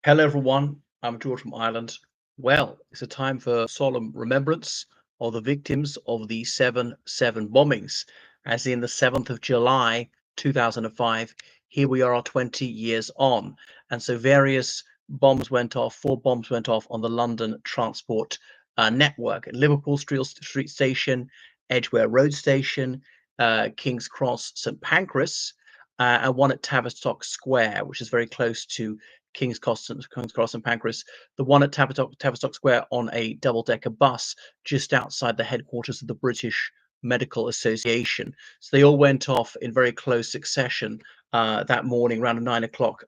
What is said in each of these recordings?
Hello, everyone. I'm George from Ireland. Well, it's a time for solemn remembrance of the victims of the 7/7 bombings, as in the 7th of July, 2005. Here we are 20 years on. And so various bombs went off, four bombs went off on the London transport network at Liverpool Street Station, Edgware Road Station, King's Cross, St Pancras, and one at Tavistock Square, which is very close to King's Cross and Pancras, the one at Tavistock Square on a double-decker bus just outside the headquarters of the British Medical Association. So they all went off in very close succession that morning, around 9 o'clock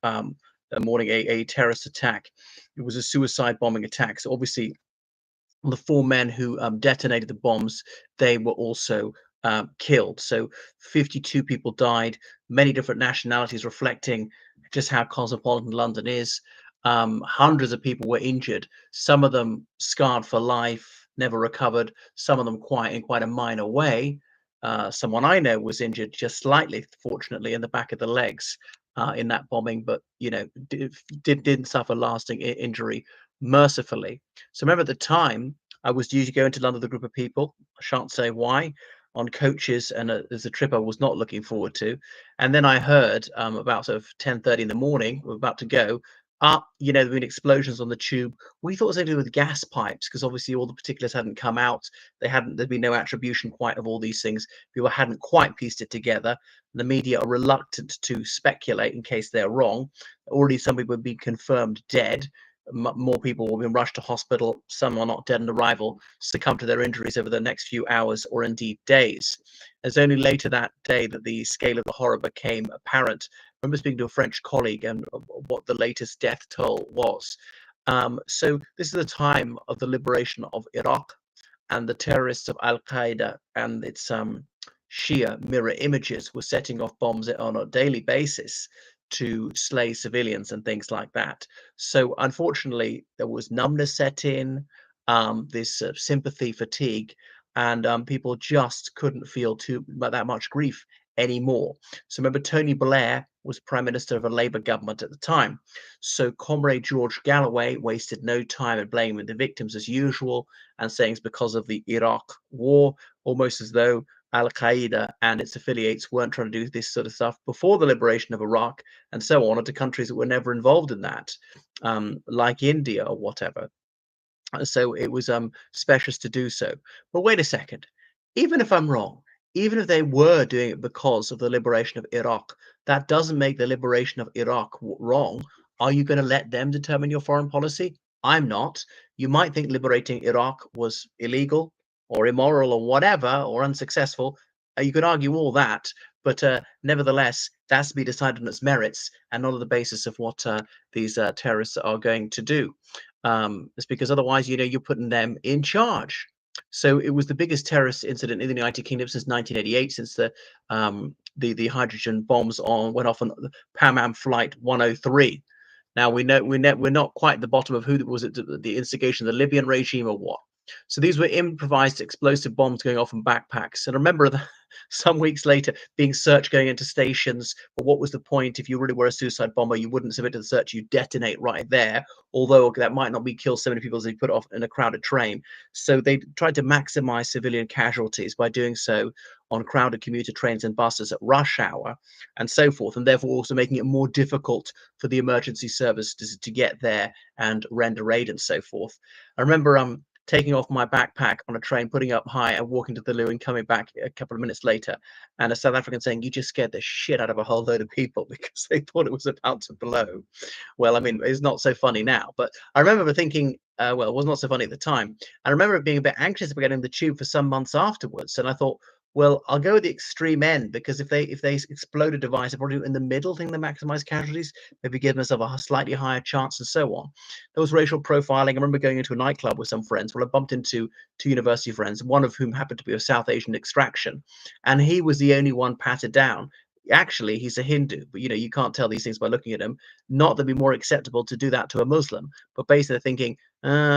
morning, a terrorist attack. It was a suicide bombing attack. So obviously the four men who detonated the bombs, they were also killed. So 52 people died, many different nationalities, reflecting just how cosmopolitan London is. Hundreds of people were injured, some of them scarred for life, never recovered, some of them in quite a minor way. Someone I know was injured just slightly, fortunately, in the back of the legs in that bombing, but didn't suffer lasting injury, mercifully. So remember, at the time, I was due to go into London with a group of people. I shan't say why, on coaches, and there's a trip I was not looking forward to. And then I heard about sort of 10:30 in the morning, we're about to go. There've been explosions on the tube. We thought it was something to do with gas pipes because obviously all the particulars hadn't come out. There'd been no attribution quite of all these things. People hadn't quite pieced it together. The media are reluctant to speculate in case they're wrong. Already, some people have been confirmed dead. More people will be rushed to hospital. Some are not dead on arrival, succumb to their injuries over the next few hours or indeed days. It's only later that day that the scale of the horror became apparent. I remember speaking to a French colleague and what the latest death toll was. So this is the time of the liberation of Iraq, and the terrorists of Al Qaeda and its Shia mirror images were setting off bombs on a daily basis to slay civilians and things like that. So unfortunately, there was numbness set in, this sympathy fatigue, and people just couldn't feel that much grief anymore. So remember, Tony Blair was Prime Minister of a Labour government at the time. So Comrade George Galloway wasted no time in blaming the victims as usual and saying it's because of the Iraq war, almost as though Al Qaeda and its affiliates weren't trying to do this sort of stuff before the liberation of Iraq and so on, or to countries that were never involved in that, like India or whatever. So it was specious to do so. But wait a second, even if I'm wrong, even if they were doing it because of the liberation of Iraq, that doesn't make the liberation of Iraq wrong. Are you going to let them determine your foreign policy? I'm not. You might think liberating Iraq was illegal or immoral or whatever or unsuccessful. You could argue all that, but nevertheless, that's to be decided on its merits and not on the basis of what these terrorists are going to do. It's because otherwise, you're putting them in charge. So it was the biggest terrorist incident in the United Kingdom since 1988, since the hydrogen bombs went off on Pan Am Flight 103. Now we're not quite at the bottom of who was it, the instigation of the Libyan regime or what. So these were improvised explosive bombs going off in backpacks. And I remember some weeks later being searched going into stations. But what was the point? If you really were a suicide bomber, you wouldn't submit to the search. You detonate right there. Although that might not be kill so many people as they put off in a crowded train. So they tried to maximize civilian casualties by doing so on crowded commuter trains and buses at rush hour and so forth, and therefore also making it more difficult for the emergency services to get there and render aid and so forth. I remember taking off my backpack on a train, putting it up high and walking to the loo and coming back a couple of minutes later, and a South African saying, "You just scared the shit out of a whole load of people," because they thought it was about to blow. Well, I mean, it's not so funny now, but I remember thinking, well, it was not so funny at the time. I remember being a bit anxious about getting the tube for some months afterwards, and I thought, well, I'll go with the extreme end, because if they explode a device, I'll probably do it in the middle thing to maximize casualties, maybe give myself a slightly higher chance and so on. There was racial profiling. I remember going into a nightclub with some friends. Well, I bumped into two university friends, one of whom happened to be of South Asian extraction, and he was the only one patted down. Actually, he's a Hindu, but you can't tell these things by looking at him. Not that it'd be more acceptable to do that to a Muslim, but basically thinking,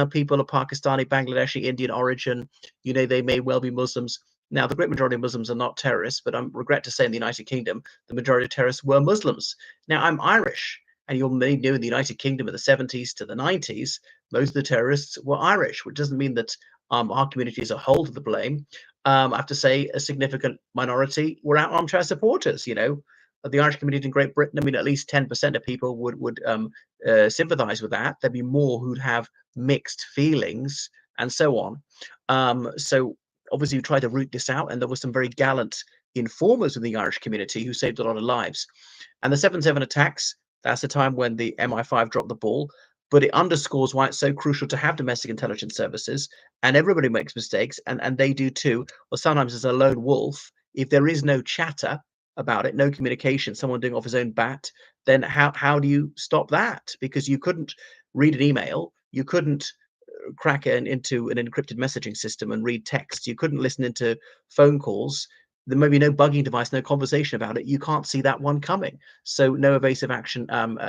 people of Pakistani, Bangladeshi, Indian origin, they may well be Muslims. Now, the great majority of Muslims are not terrorists, but I regret to say in the United Kingdom, the majority of terrorists were Muslims. Now, I'm Irish, And you'll may know in the United Kingdom in the 70s to the 90s, most of the terrorists were Irish, which doesn't mean that our community as a whole to the blame. I have to say a significant minority were armchair supporters. The Irish community in Great Britain. I mean, at least 10% of people would sympathise with that. There'd be more who'd have mixed feelings and so on. So obviously, we tried to root this out, and there were some very gallant informers in the Irish community who saved a lot of lives. And the 7/7 attacks, that's the time when the MI5 dropped the ball, but it underscores why it's so crucial to have domestic intelligence services. And everybody makes mistakes, and they do too. Or sometimes as a lone wolf, if there is no chatter about it, no communication, someone doing off his own bat, then how do you stop that? Because you couldn't read an email, you couldn't crack it into an encrypted messaging system and read text. You couldn't listen into phone calls. There may be no bugging device, no conversation about it. You can't see that one coming. So no evasive action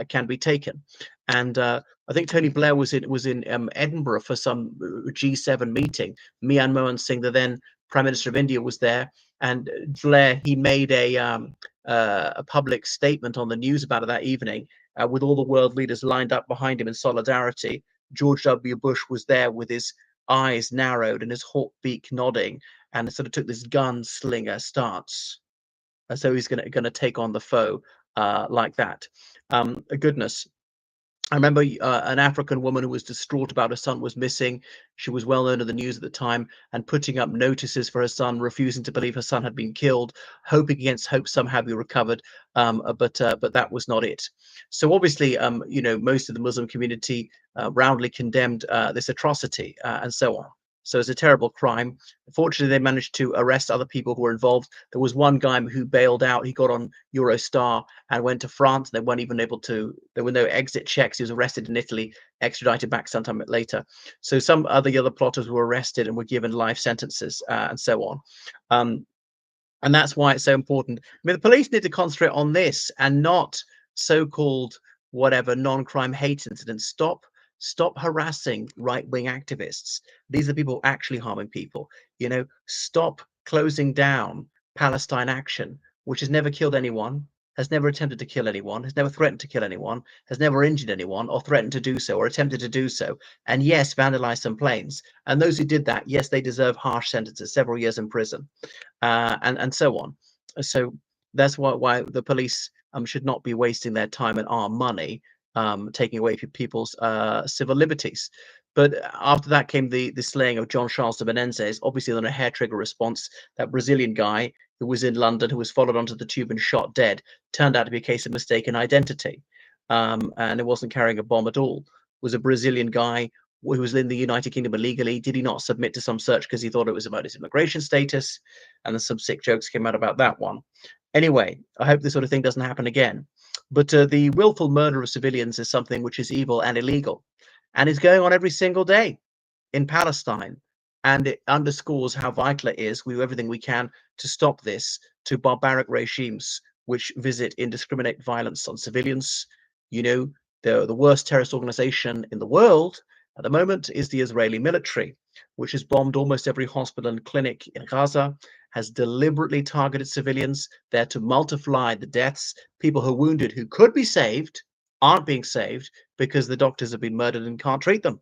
can be taken. And I think Tony Blair was in Edinburgh for some G7 meeting. Mian Mohan Singh, the then Prime Minister of India, was there. And Blair, he made a public statement on the news about it that evening, with all the world leaders lined up behind him in solidarity. George W. Bush was there with his eyes narrowed and his hawk beak nodding, and sort of took this gunslinger stance. So he's going to take on the foe like that. Goodness. I remember an African woman who was distraught about her son was missing. She was well known in the news at the time, and putting up notices for her son, refusing to believe her son had been killed, hoping against hope somehow be recovered. But that was not it. So obviously, most of the Muslim community roundly condemned this atrocity and so on. So it's a terrible crime. Fortunately, they managed to arrest other people who were involved. There was one guy who bailed out. He got on Eurostar and went to France. They weren't even able to, there were no exit checks. He was arrested in Italy, extradited back sometime later. So some other plotters were arrested and were given life sentences and so on. And that's why it's so important. I mean, the police need to concentrate on this and not so-called whatever non-crime hate incidents. Stop harassing right-wing activists. These are people actually harming people. Stop closing down Palestine Action, which has never killed anyone, has never attempted to kill anyone, has never threatened to kill anyone, has never injured anyone or threatened to do so or attempted to do so. And yes, vandalized some planes. And those who did that, yes, they deserve harsh sentences, several years in prison, and so on. So that's why the police should not be wasting their time and our money taking away people's civil liberties. But after that came the slaying of John Charles de Menezes, obviously on a hair trigger response. That Brazilian guy who was in London, who was followed onto the tube and shot dead, turned out to be a case of mistaken identity. And it wasn't carrying a bomb at all. It was a Brazilian guy who was in the United Kingdom illegally. Did he not submit to some search because he thought it was about his immigration status? And then some sick jokes came out about that one. Anyway, I hope this sort of thing doesn't happen again. But the willful murder of civilians is something which is evil and illegal, and is going on every single day in Palestine. And it underscores how vital it is we do everything we can to stop this, to barbaric regimes which visit indiscriminate violence on civilians. The worst terrorist organization in the world at the moment is the Israeli military, which has bombed almost every hospital and clinic in Gaza, has deliberately targeted civilians there to multiply the deaths. People who are wounded who could be saved aren't being saved because the doctors have been murdered and can't treat them,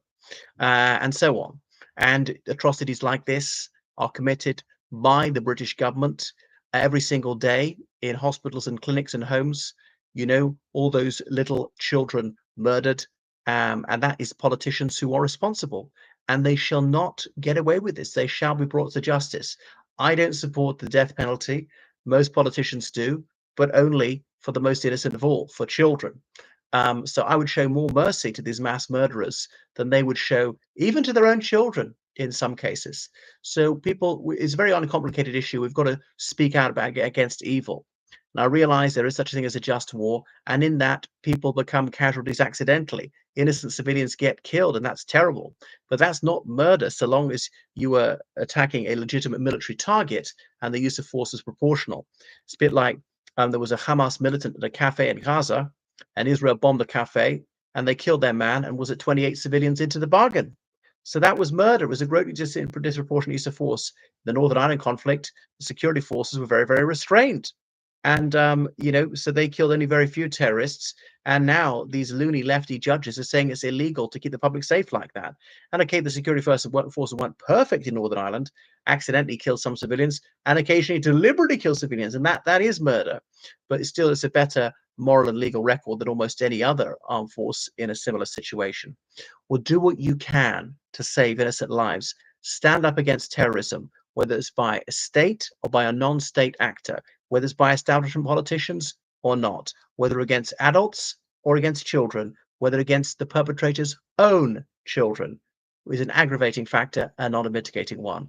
and so on. And atrocities like this are committed by the British government every single day in hospitals and clinics and homes. All those little children murdered, and that is politicians who are responsible. And they shall not get away with this. They shall be brought to justice. I don't support the death penalty. Most politicians do, but only for the most innocent of all, for children. So I would show more mercy to these mass murderers than they would show even to their own children in some cases. So it's a very uncomplicated issue. We've got to speak out against evil. And I realize there is such a thing as a just war, and in that, people become casualties accidentally. Innocent civilians get killed, and that's terrible. But that's not murder, so long as you are attacking a legitimate military target and the use of force is proportional. It's a bit like there was a Hamas militant at a cafe in Gaza, and Israel bombed the cafe, and they killed their man, and was it 28 civilians into the bargain? So that was murder. It was a grossly disproportionate use of force. The Northern Ireland conflict, the security forces were very, very restrained. And so they killed only very few terrorists, and now these loony lefty judges are saying it's illegal to keep the public safe like that. And okay, the security forces weren't perfect in Northern Ireland, accidentally killed some civilians, and occasionally deliberately kill civilians, and that is murder. But it's a better moral and legal record than almost any other armed force in a similar situation. Well, do what you can to save innocent lives. Stand up against terrorism, whether it's by a state or by a non-state actor, whether it's by establishment politicians or not, whether against adults or against children, whether against the perpetrator's own children, is an aggravating factor and not a mitigating one.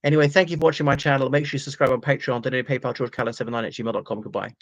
Anyway, thank you for watching my channel. Make sure you subscribe on Patreon, donate PayPal, georgecallan79@gmail.com. Goodbye.